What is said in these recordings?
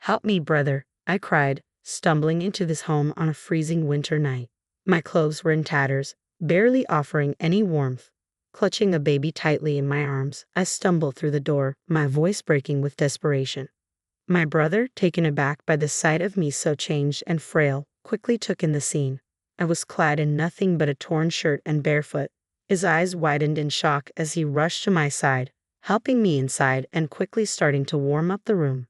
"Help me, brother," I cried, stumbling into this home on a freezing winter night. My clothes were in tatters, barely offering any warmth. Clutching a baby tightly in my arms, I stumbled through the door, my voice breaking with desperation. My brother, taken aback by the sight of me so changed and frail, quickly took in the scene. I was clad in nothing but a torn shirt and barefoot. His eyes widened in shock as he rushed to my side, helping me inside and quickly starting to warm up the room.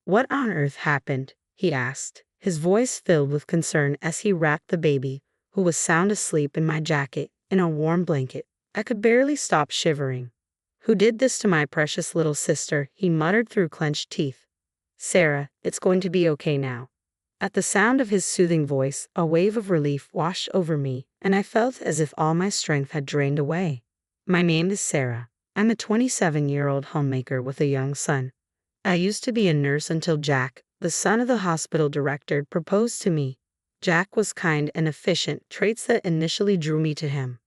"What on earth happened?" he asked, his voice filled with concern as he wrapped the baby, who was sound asleep in my jacket, in a warm blanket. I could barely stop shivering. "Who did this to my precious little sister?" he muttered through clenched teeth. "Sarah, it's going to be okay now." At the sound of his soothing voice, a wave of relief washed over me, and I felt as if all my strength had drained away. "My name is Sarah. I'm a 27-year-old homemaker with a young son. I used to be a nurse until Jack, the son of the hospital director, proposed to me. Jack was kind and efficient, traits that initially drew me to him.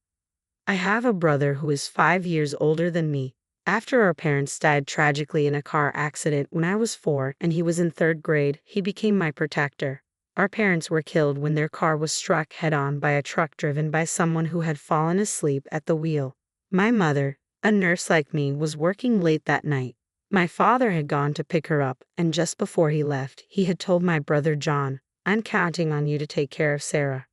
I have a brother who is 5 years older than me. After our parents died tragically in a car accident when I was 4 and he was in 3rd grade, he became my protector. Our parents were killed when their car was struck head-on by a truck driven by someone who had fallen asleep at the wheel. My mother, a nurse like me, was working late that night. My father had gone to pick her up, and just before he left, he had told my brother John, "I'm counting on you to take care of Sarah."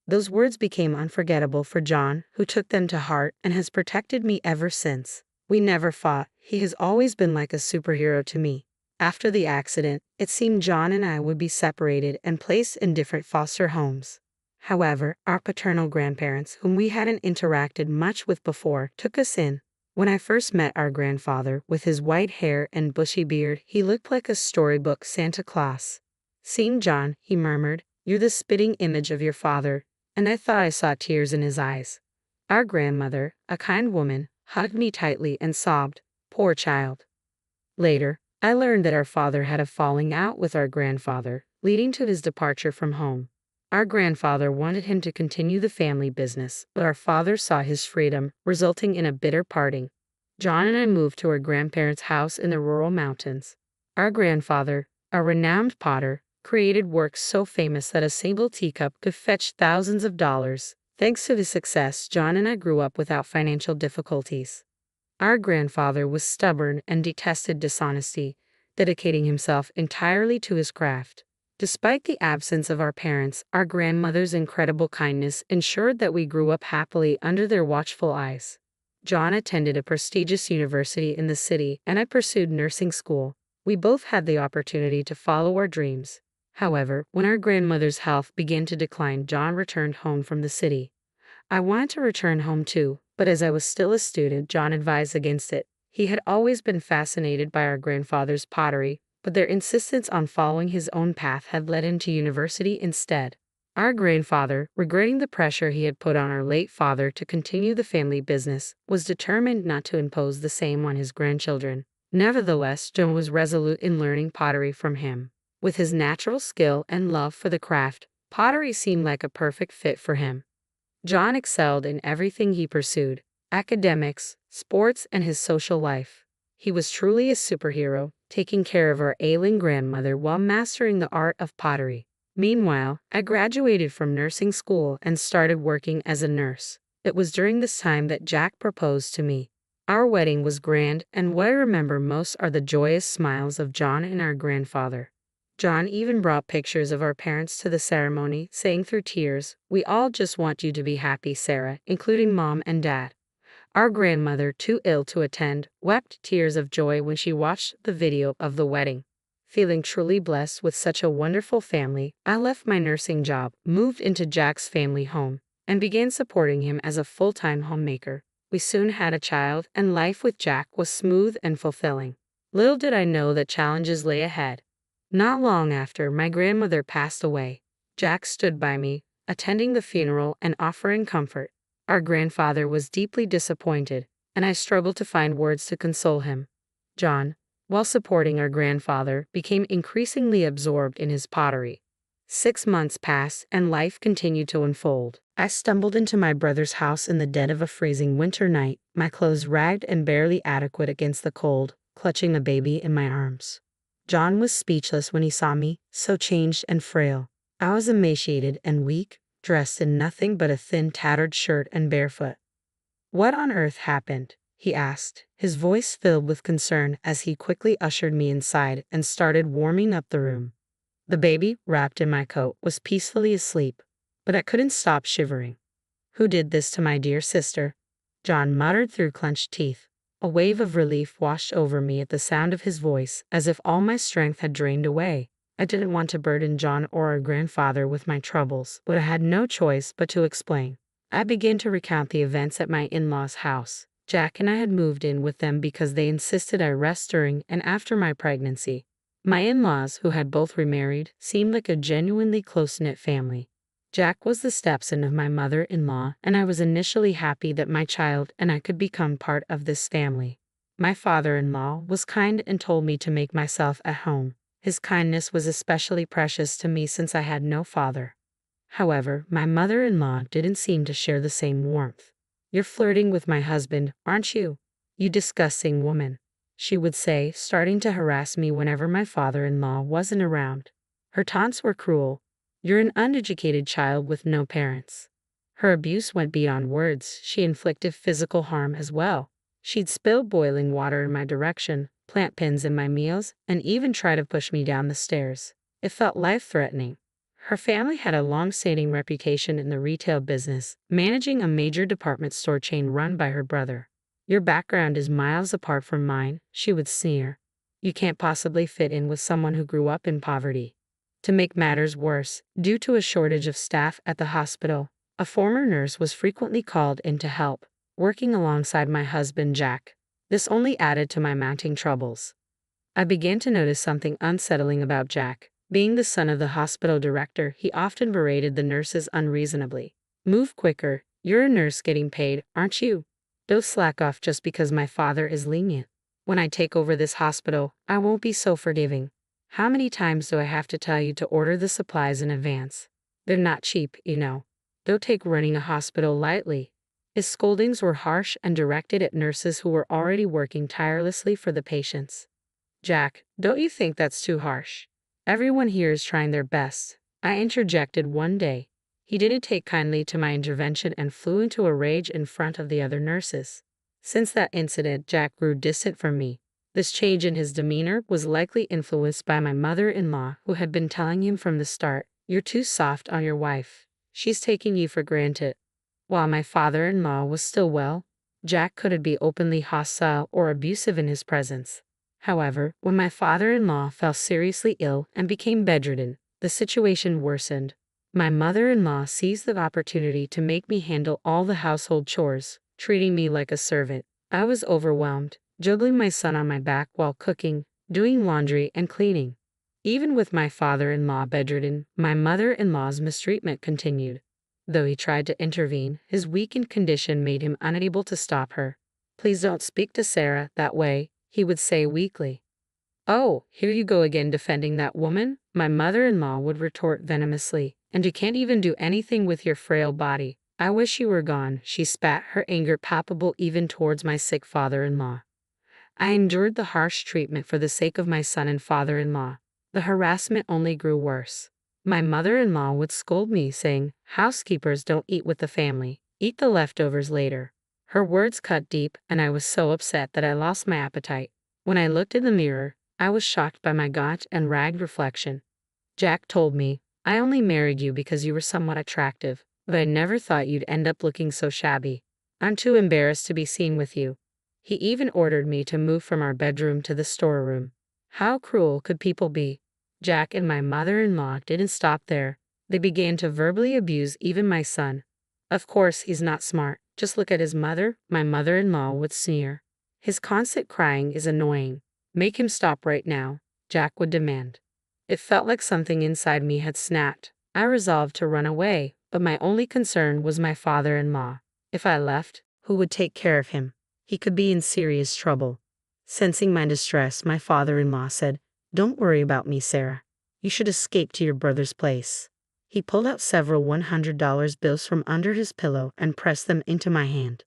Those words became unforgettable for John, who took them to heart and has protected me ever since. We never fought. He has always been like a superhero to me. After the accident, it seemed John and I would be separated and placed in different foster homes. However, our paternal grandparents, whom we hadn't interacted much with before, took us in. When I first met our grandfather, with his white hair and bushy beard, he looked like a storybook Santa Claus. "Seeing John," he murmured, "you're the spitting image of your father," and I thought I saw tears in his eyes. Our grandmother, a kind woman, hugged me tightly and sobbed, "Poor child." Later, I learned that our father had a falling out with our grandfather, leading to his departure from home. Our grandfather wanted him to continue the family business, but our father saw his freedom, resulting in a bitter parting. John and I moved to our grandparents' house in the rural mountains. Our grandfather, a renowned potter, created works so famous that a single teacup could fetch thousands of dollars. Thanks to his success, John and I grew up without financial difficulties. Our grandfather was stubborn and detested dishonesty, dedicating himself entirely to his craft. Despite the absence of our parents, our grandmother's incredible kindness ensured that we grew up happily under their watchful eyes. John attended a prestigious university in the city, and I pursued nursing school. We both had the opportunity to follow our dreams. However, when our grandmother's health began to decline, John returned home from the city. I wanted to return home too, but as I was still a student, John advised against it. He had always been fascinated by our grandfather's pottery, but their insistence on following his own path had led him to university instead. Our grandfather, regretting the pressure he had put on our late father to continue the family business, was determined not to impose the same on his grandchildren. Nevertheless, John was resolute in learning pottery from him. With his natural skill and love for the craft, pottery seemed like a perfect fit for him. John excelled in everything he pursued: academics, sports, and his social life. He was truly a superhero, taking care of our ailing grandmother while mastering the art of pottery. Meanwhile, I graduated from nursing school and started working as a nurse. It was during this time that Jack proposed to me. Our wedding was grand, and what I remember most are the joyous smiles of John and our grandfather. John even brought pictures of our parents to the ceremony, saying through tears, "We all just want you to be happy, Sarah," including Mom and Dad. Our grandmother, too ill to attend, wept tears of joy when she watched the video of the wedding. Feeling truly blessed with such a wonderful family, I left my nursing job, moved into Jack's family home, and began supporting him as a full-time homemaker. We soon had a child, and life with Jack was smooth and fulfilling. Little did I know that challenges lay ahead. Not long after my grandmother passed away, Jack stood by me, attending the funeral and offering comfort. Our grandfather was deeply disappointed, and I struggled to find words to console him. John, while supporting our grandfather, became increasingly absorbed in his pottery. 6 months passed, and life continued to unfold. I stumbled into my brother's house in the dead of a freezing winter night, my clothes ragged and barely adequate against the cold, clutching a baby in my arms. John was speechless when he saw me, so changed and frail. I was emaciated and weak, dressed in nothing but a thin, tattered shirt and barefoot. "What on earth happened?" he asked, his voice filled with concern as he quickly ushered me inside and started warming up the room. The baby, wrapped in my coat, was peacefully asleep, but I couldn't stop shivering. "Who did this to my dear sister?" John muttered through clenched teeth. A wave of relief washed over me at the sound of his voice, as if all my strength had drained away. I didn't want to burden John or our grandfather with my troubles, but I had no choice but to explain. I began to recount the events at my in-laws' house. Jack and I had moved in with them because they insisted I rest during and after my pregnancy. My in-laws, who had both remarried, seemed like a genuinely close-knit family. Jack was the stepson of my mother-in-law, and I was initially happy that my child and I could become part of this family. My father-in-law was kind and told me to make myself at home. His kindness was especially precious to me since I had no father. However, my mother-in-law didn't seem to share the same warmth. "You're flirting with my husband, aren't you? You disgusting woman," she would say, starting to harass me whenever my father-in-law wasn't around. Her taunts were cruel. "You're an uneducated child with no parents." Her abuse went beyond words. She inflicted physical harm as well. She'd spill boiling water in my direction, plant pins in my meals, and even try to push me down the stairs. It felt life-threatening. Her family had a long-standing reputation in the retail business, managing a major department store chain run by her brother. "Your background is miles apart from mine," she would sneer. "You can't possibly fit in with someone who grew up in poverty." To make matters worse, due to a shortage of staff at the hospital, a former nurse was frequently called in to help, working alongside my husband Jack. This only added to my mounting troubles. I began to notice something unsettling about Jack. Being the son of the hospital director, he often berated the nurses unreasonably. "Move quicker, you're a nurse getting paid, aren't you? Don't slack off just because my father is lenient. When I take over this hospital, I won't be so forgiving. How many times do I have to tell you to order the supplies in advance? They're not cheap, you know. Don't take running a hospital lightly." His scoldings were harsh and directed at nurses who were already working tirelessly for the patients. "Jack, don't you think that's too harsh? Everyone here is trying their best," I interjected one day. He didn't take kindly to my intervention and flew into a rage in front of the other nurses. Since that incident, Jack grew distant from me. This change in his demeanor was likely influenced by my mother-in-law, who had been telling him from the start, "You're too soft on your wife. She's taking you for granted." While my father-in-law was still well, Jack couldn't be openly hostile or abusive in his presence. However, when my father-in-law fell seriously ill and became bedridden, the situation worsened. My mother-in-law seized the opportunity to make me handle all the household chores, treating me like a servant. I was overwhelmed, juggling my son on my back while cooking, doing laundry, and cleaning. Even with my father-in-law bedridden, my mother-in-law's mistreatment continued. Though he tried to intervene, his weakened condition made him unable to stop her. "Please don't speak to Sarah that way," he would say weakly. "Oh, here you go again defending that woman," my mother-in-law would retort venomously. "And you can't even do anything with your frail body. I wish you were gone," she spat, her anger palpable even towards my sick father-in-law. I endured the harsh treatment for the sake of my son and father-in-law. The harassment only grew worse. My mother-in-law would scold me, saying, "Housekeepers don't eat with the family. Eat the leftovers later." Her words cut deep, and I was so upset that I lost my appetite. When I looked in the mirror, I was shocked by my gaunt and ragged reflection. Jack told me, "I only married you because you were somewhat attractive, but I never thought you'd end up looking so shabby. I'm too embarrassed to be seen with you." He even ordered me to move from our bedroom to the storeroom. How cruel could people be? Jack and my mother-in-law didn't stop there. They began to verbally abuse even my son. "Of course he's not smart. Just look at his mother," my mother-in-law would sneer. "His constant crying is annoying. Make him stop right now," Jack would demand. It felt like something inside me had snapped. I resolved to run away, but my only concern was my father-in-law. If I left, who would take care of him? He could be in serious trouble. Sensing my distress, my father-in-law said, "Don't worry about me, Sarah. You should escape to your brother's place." He pulled out several $100 bills from under his pillow and pressed them into my hand.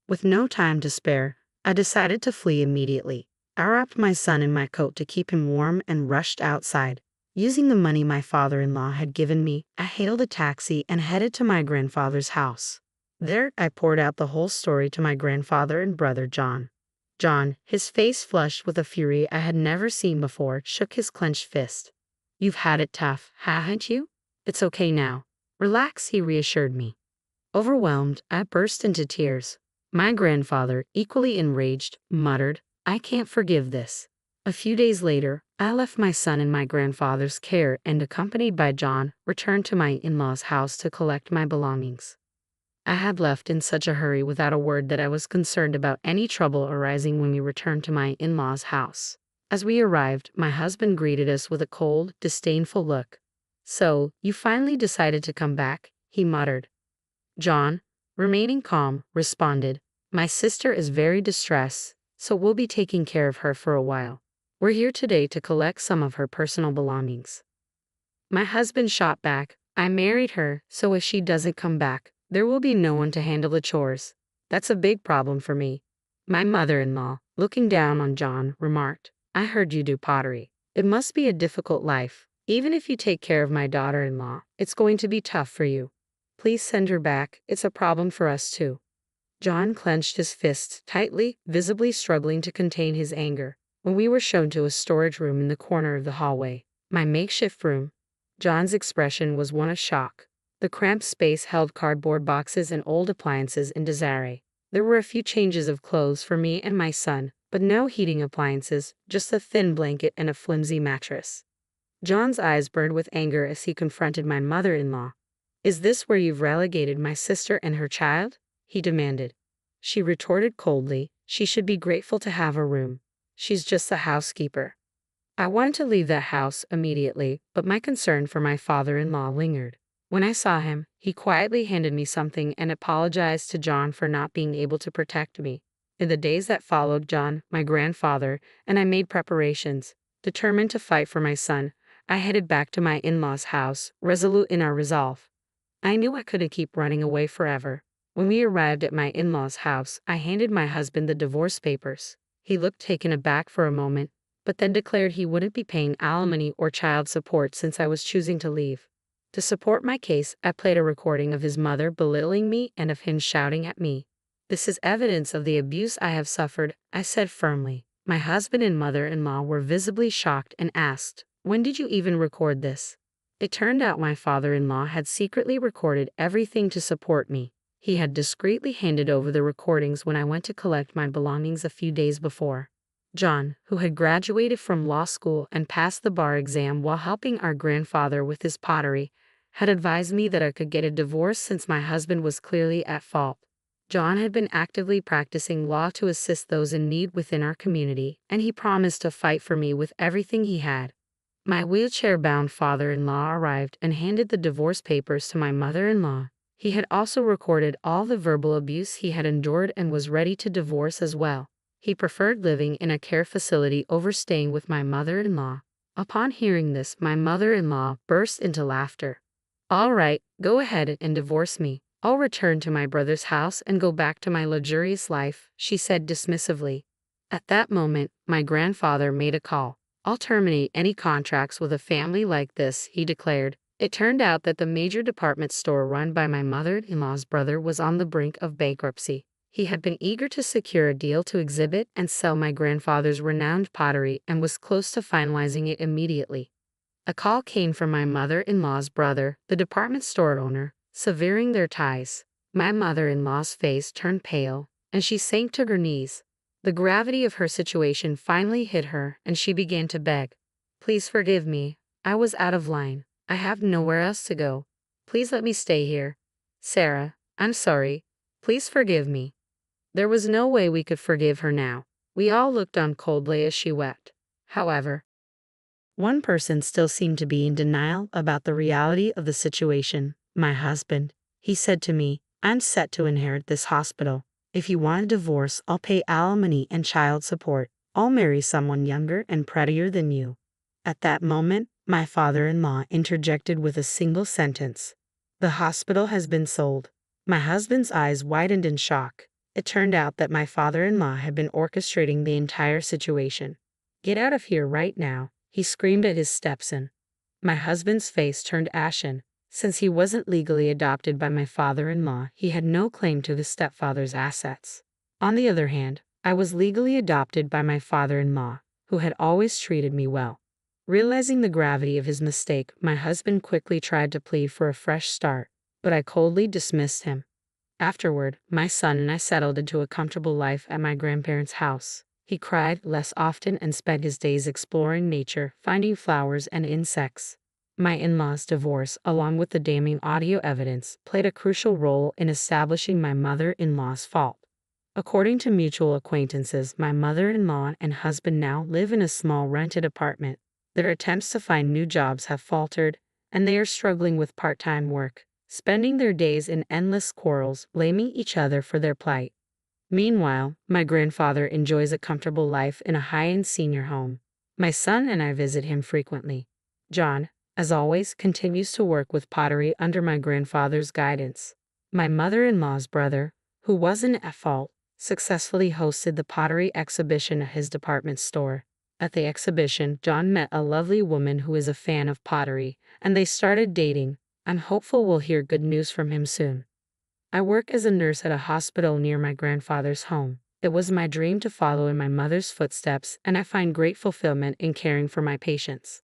With no time to spare, I decided to flee immediately. I wrapped my son in my coat to keep him warm and rushed outside. Using the money my father-in-law had given me, I hailed a taxi and headed to my grandfather's house. There, I poured out the whole story to my grandfather and brother John. John, his face flushed with a fury I had never seen before, shook his clenched fist. "You've had it tough, haven't you? It's okay now. Relax," he reassured me. Overwhelmed, I burst into tears. My grandfather, equally enraged, muttered, "I can't forgive this." A few days later, I left my son in my grandfather's care and, accompanied by John, returned to my in-laws' house to collect my belongings. I had left in such a hurry without a word that I was concerned about any trouble arising when we returned to my in-laws' house. As we arrived, my husband greeted us with a cold, disdainful look. "So, you finally decided to come back?" he muttered. John, remaining calm, responded, "My sister is very distressed, so we'll be taking care of her for a while. We're here today to collect some of her personal belongings." My husband shot back, "I married her, so if she doesn't come back, there will be no one to handle the chores. That's a big problem for me." My mother-in-law, looking down on John, remarked, "I heard you do pottery. It must be a difficult life. Even if you take care of my daughter-in-law, it's going to be tough for you. Please send her back, it's a problem for us too." John clenched his fists tightly, visibly struggling to contain his anger. When we were shown to a storage room in the corner of the hallway, my makeshift room, John's expression was one of shock. The cramped space held cardboard boxes and old appliances in disarray. There were a few changes of clothes for me and my son, but no heating appliances, just a thin blanket and a flimsy mattress. John's eyes burned with anger as he confronted my mother-in-law. "Is this where you've relegated my sister and her child?" he demanded. She retorted coldly, "She should be grateful to have a room. She's just a housekeeper." I wanted to leave that house immediately, but my concern for my father-in-law lingered. When I saw him, he quietly handed me something and apologized to John for not being able to protect me. In the days that followed, John, my grandfather, and I made preparations. Determined to fight for my son, I headed back to my in-laws' house, resolute in our resolve. I knew I couldn't keep running away forever. When we arrived at my in-laws' house, I handed my husband the divorce papers. He looked taken aback for a moment, but then declared he wouldn't be paying alimony or child support since I was choosing to leave. To support my case, I played a recording of his mother belittling me and of him shouting at me. "This is evidence of the abuse I have suffered," I said firmly. My husband and mother-in-law were visibly shocked and asked, "When did you even record this?" It turned out my father-in-law had secretly recorded everything to support me. He had discreetly handed over the recordings when I went to collect my belongings a few days before. John, who had graduated from law school and passed the bar exam while helping our grandfather with his pottery, had advised me that I could get a divorce since my husband was clearly at fault. John had been actively practicing law to assist those in need within our community, and he promised to fight for me with everything he had. My wheelchair-bound father-in-law arrived and handed the divorce papers to my mother-in-law. He had also recorded all the verbal abuse he had endured and was ready to divorce as well. He preferred living in a care facility over staying with my mother-in-law. Upon hearing this, my mother-in-law burst into laughter. "All right, go ahead and divorce me. I'll return to my brother's house and go back to my luxurious life," she said dismissively. At that moment, my grandfather made a call. "I'll terminate any contracts with a family like this," he declared. It turned out that the major department store run by my mother-in-law's brother was on the brink of bankruptcy. He had been eager to secure a deal to exhibit and sell my grandfather's renowned pottery and was close to finalizing it immediately. A call came from my mother-in-law's brother, the department store owner, severing their ties. My mother-in-law's face turned pale, and she sank to her knees. The gravity of her situation finally hit her, and she began to beg. "Please forgive me. I was out of line. I have nowhere else to go. Please let me stay here. Sarah, I'm sorry. Please forgive me." There was no way we could forgive her now. We all looked on coldly as she wept. However, one person still seemed to be in denial about the reality of the situation. My husband. He said to me, "I'm set to inherit this hospital. If you want a divorce, I'll pay alimony and child support. I'll marry someone younger and prettier than you." At that moment, my father-in-law interjected with a single sentence. "The hospital has been sold." My husband's eyes widened in shock. It turned out that my father-in-law had been orchestrating the entire situation. "Get out of here right now," he screamed at his stepson. My husband's face turned ashen. Since he wasn't legally adopted by my father-in-law, he had no claim to his stepfather's assets. On the other hand, I was legally adopted by my father-in-law, who had always treated me well. Realizing the gravity of his mistake, my husband quickly tried to plead for a fresh start, but I coldly dismissed him. Afterward, my son and I settled into a comfortable life at my grandparents' house. He cried less often and spent his days exploring nature, finding flowers and insects. My in-laws' divorce, along with the damning audio evidence, played a crucial role in establishing my mother-in-law's fault. According to mutual acquaintances, my mother-in-law and husband now live in a small rented apartment. Their attempts to find new jobs have faltered, and they are struggling with part-time work, spending their days in endless quarrels, blaming each other for their plight. Meanwhile, my grandfather enjoys a comfortable life in a high-end senior home. My son and I visit him frequently. John, as always, continues to work with pottery under my grandfather's guidance. My mother-in-law's brother, who wasn't at fault, successfully hosted the pottery exhibition at his department store. At the exhibition, John met a lovely woman who is a fan of pottery, and they started dating. I'm hopeful we'll hear good news from him soon. I work as a nurse at a hospital near my grandfather's home. It was my dream to follow in my mother's footsteps, and I find great fulfillment in caring for my patients.